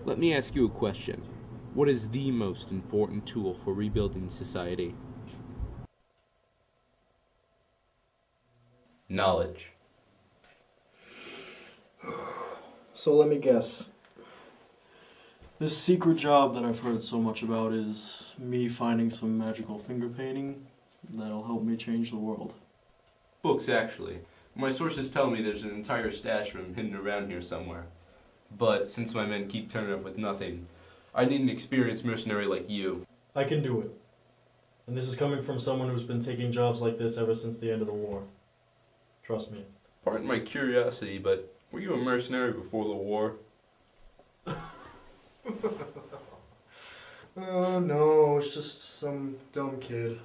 Let me ask you a question. What is the most important tool for rebuilding society? Knowledge. So let me guess. This secret job that I've heard so much about is me finding some magical finger painting that'll help me change the world. Books, actually. My sources tell me there's an entire stash room hidden around here somewhere. But since my men keep turning up with nothing, I need an experienced mercenary like you. I can do it. And this is coming from someone who's been taking jobs like this ever since the end of the war. Trust me. Pardon my curiosity, but were you a mercenary before the war? Oh no, it's just some dumb kid.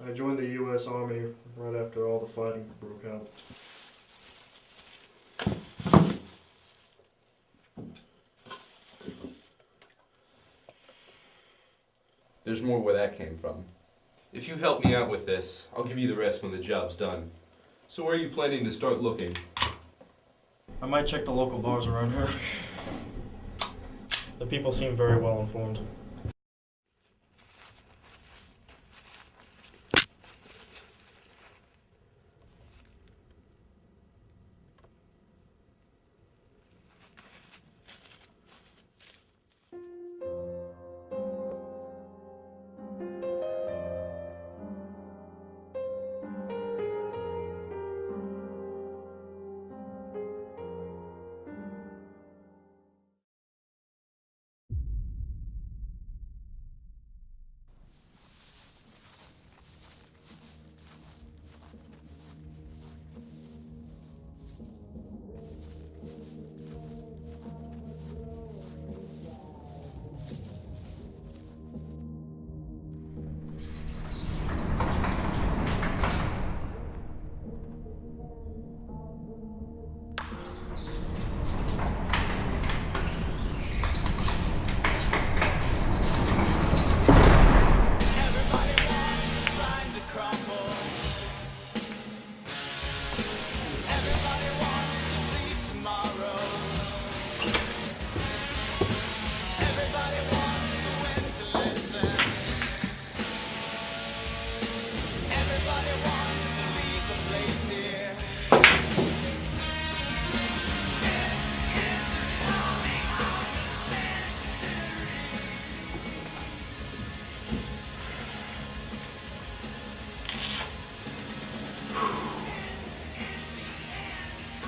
I joined the U.S. Army right after all the fighting broke out. There's more where that came from. If you help me out with this, I'll give you the rest when the job's done. So where are you planning to start looking? I might check the local bars around here. The people seem very well informed.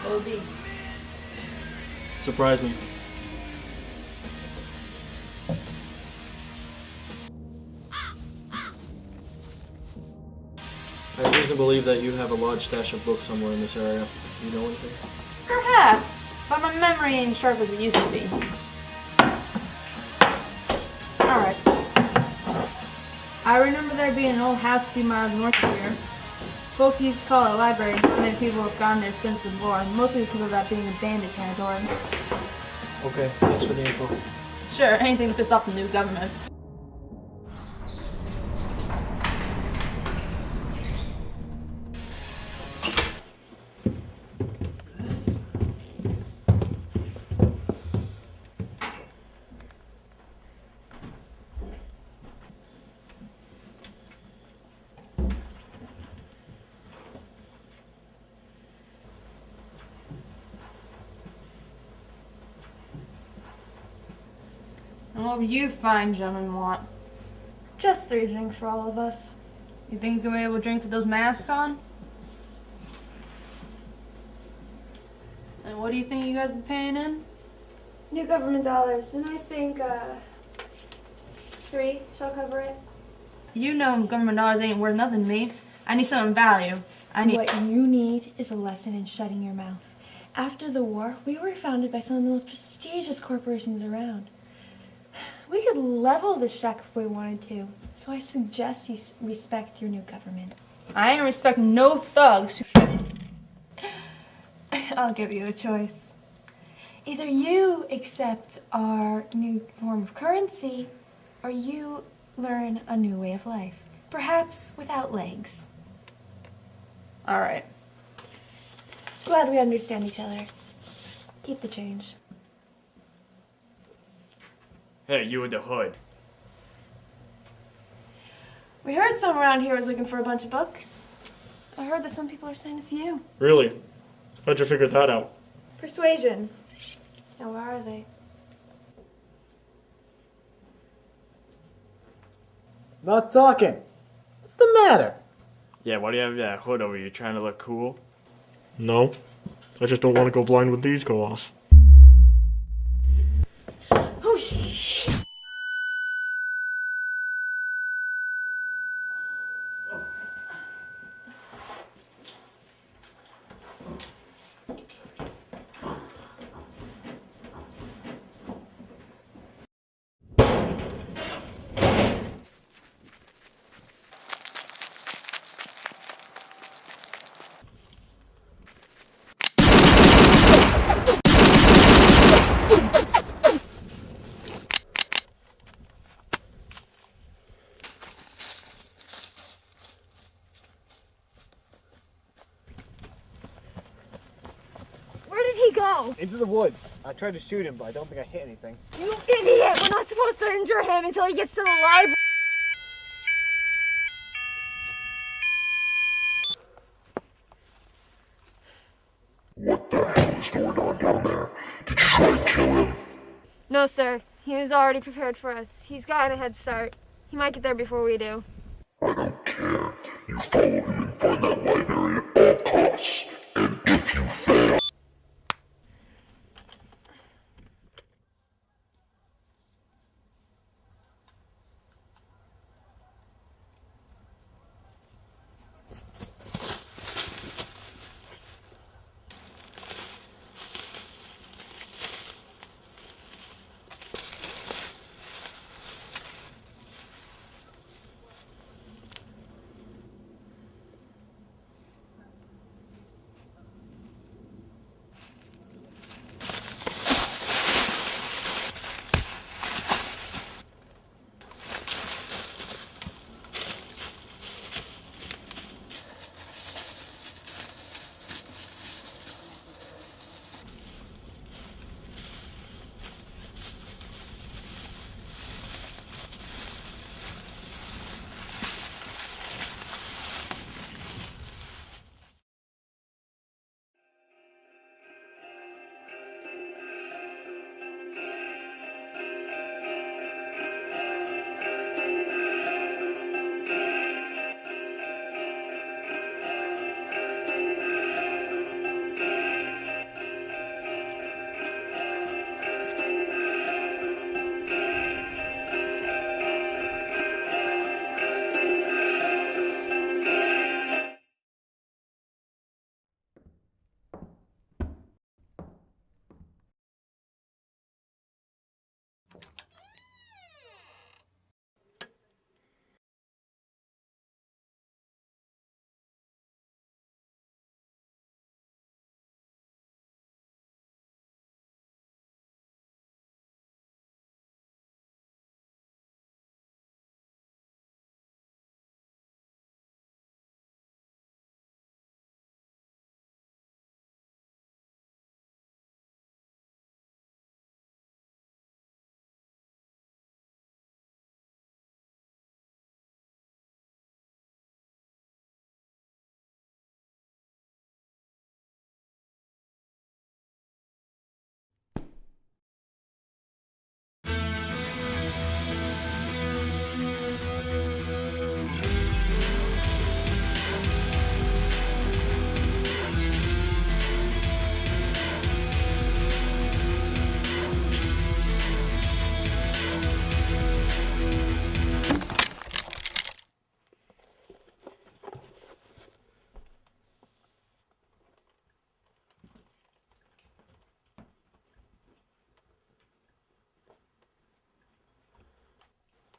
OD. Surprise me. I have reason to believe that you have a large stash of books somewhere in this area. You know anything? Perhaps, but my memory ain't sharp as it used to be. Alright. I remember there being an old house a few miles north of here. Folks used to call it a library. Many people have gone there since the war, mostly because of that being a bandit territory. Okay, thanks for the info. Sure, anything to piss off the new government. And what would you fine gentlemen want? Just 3 drinks for all of us. You think you'll be able to drink with those masks on? And what do you think you guys be paying in? New government dollars, and I think 3 shall cover it. You know government dollars ain't worth nothing to me. I need something of value. What you need is a lesson in shutting your mouth. After the war, we were founded by some of the most prestigious corporations around. We could level the shack if we wanted to, so I suggest you respect your new government. I ain't respecting no thugs. I'll give you a choice. Either you accept our new form of currency, or you learn a new way of life, perhaps without legs. Alright. Glad we understand each other. Keep the change. Hey, you with the hood. We heard someone around here was looking for a bunch of books. I heard that some people are saying it's you. Really? How'd you figure that out? Persuasion. Now where are they? Not talking. What's the matter? Yeah, why do you have that hood over you? Trying to look cool? No, I just don't want to go blind when these go off. Oh, shit! Where did he go? Into the woods. I tried to shoot him, but I don't think I hit anything. You idiot! We're not supposed to injure him until he gets to the library. What the hell is going on down there? Did you try and kill him? No, sir. He was already prepared for us. He's got a head start. He might get there before we do. I don't care. You follow him and find that library at all costs. And if you fail...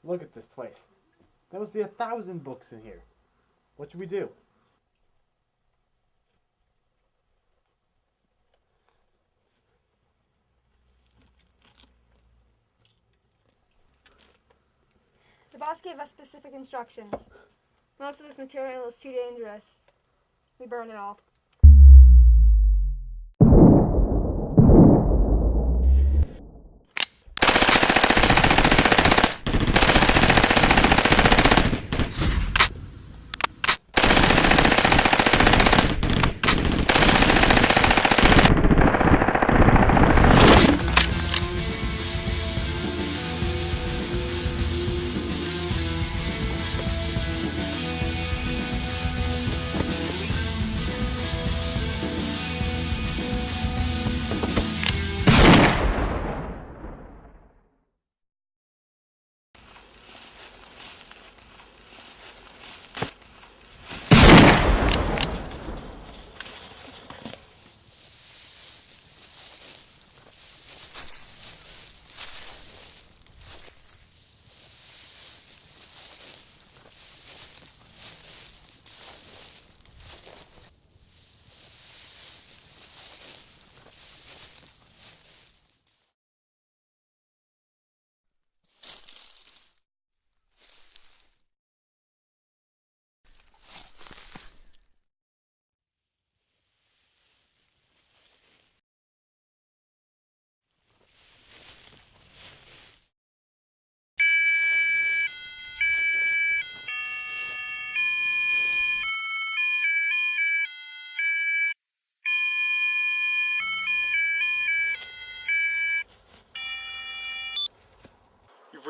Look at this place. There must be 1,000 books in here. What should we do? The boss gave us specific instructions. Most of this material is too dangerous. We burn it all.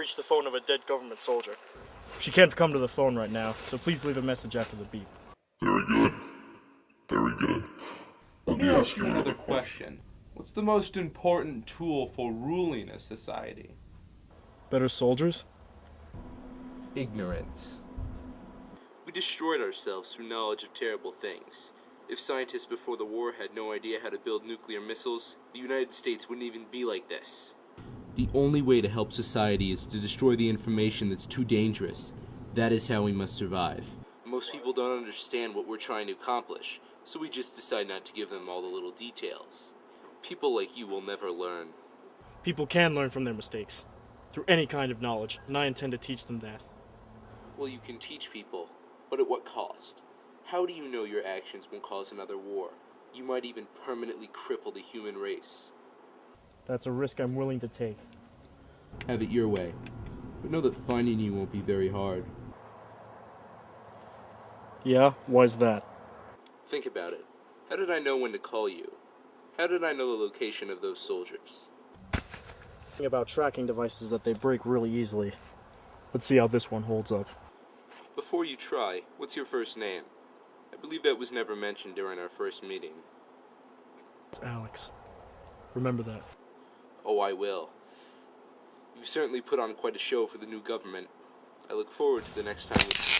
reached the phone of a dead government soldier. She can't come to the phone right now, so please leave a message after the beep. Very good. Very good. Let me ask you another question. What's the most important tool for ruling a society? Better soldiers? Ignorance. We destroyed ourselves through knowledge of terrible things. If scientists before the war had no idea how to build nuclear missiles, the United States wouldn't even be like this. The only way to help society is to destroy the information that's too dangerous. That is how we must survive. Most people don't understand what we're trying to accomplish, so we just decide not to give them all the little details. People like you will never learn. People can learn from their mistakes, through any kind of knowledge, and I intend to teach them that. Well, you can teach people, but at what cost? How do you know your actions won't cause another war? You might even permanently cripple the human race. That's a risk I'm willing to take. Have it your way, but know that finding you won't be very hard. Yeah? Why's that? Think about it. How did I know when to call you? How did I know the location of those soldiers? Thing about tracking devices that they break really easily. Let's see how this one holds up. Before you try, what's your first name? I believe that was never mentioned during our first meeting. It's Alex. Remember that. Oh, I will. You've certainly put on quite a show for the new government. I look forward to the next time we...